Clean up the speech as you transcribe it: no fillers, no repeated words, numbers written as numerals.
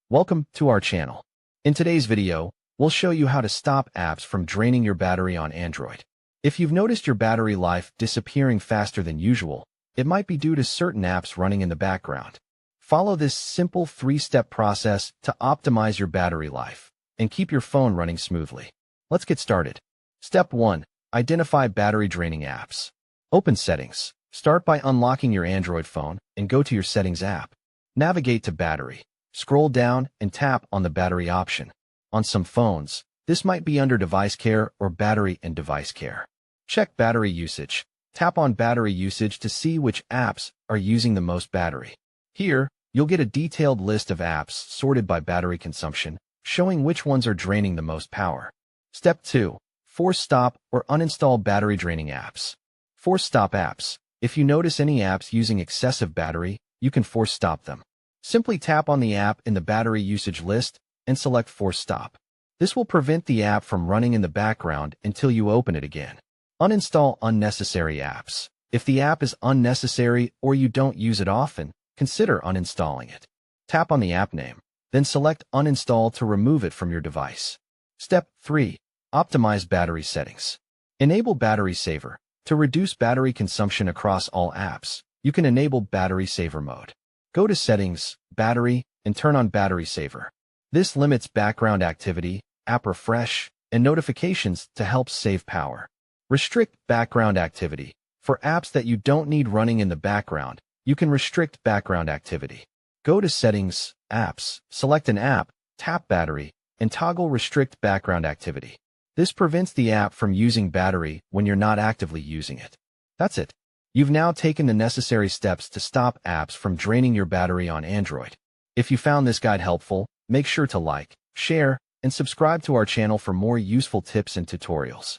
Welcome to our channel. In today's video, we'll show you how to stop apps from draining your battery on Android. If you've noticed your battery life disappearing faster than usual, it might be due to certain apps running in the background. Follow this simple 3-step process to optimize your battery life and keep your phone running smoothly. Let's get started. Step 1. Identify battery draining apps. Open Settings. Start by unlocking your Android phone and go to your Settings app. Navigate to Battery. Scroll down and tap on the Battery option. On some phones, this might be under Device Care or Battery and Device Care. Check battery usage. Tap on battery usage to see which apps are using the most battery. Here, you'll get a detailed list of apps sorted by battery consumption, showing which ones are draining the most power. Step 2. Force stop or uninstall battery draining apps. Force stop apps. If you notice any apps using excessive battery, you can force stop them. Simply tap on the app in the battery usage list and select Force Stop. This will prevent the app from running in the background until you open it again. Uninstall unnecessary apps. If the app is unnecessary or you don't use it often, consider uninstalling it. Tap on the app name, then select Uninstall to remove it from your device. Step 3. Optimize battery settings. Enable Battery Saver. To reduce battery consumption across all apps, you can enable Battery Saver mode. Go to Settings, Battery, and turn on Battery Saver. This limits background activity, app refresh, and notifications to help save power. Restrict background activity. For apps that you don't need running in the background, you can restrict background activity. Go to Settings, Apps, select an app, tap Battery, and toggle Restrict background activity. This prevents the app from using battery when you're not actively using it. That's it. You've now taken the necessary steps to stop apps from draining your battery on Android. If you found this guide helpful, make sure to like, share, and subscribe to our channel for more useful tips and tutorials.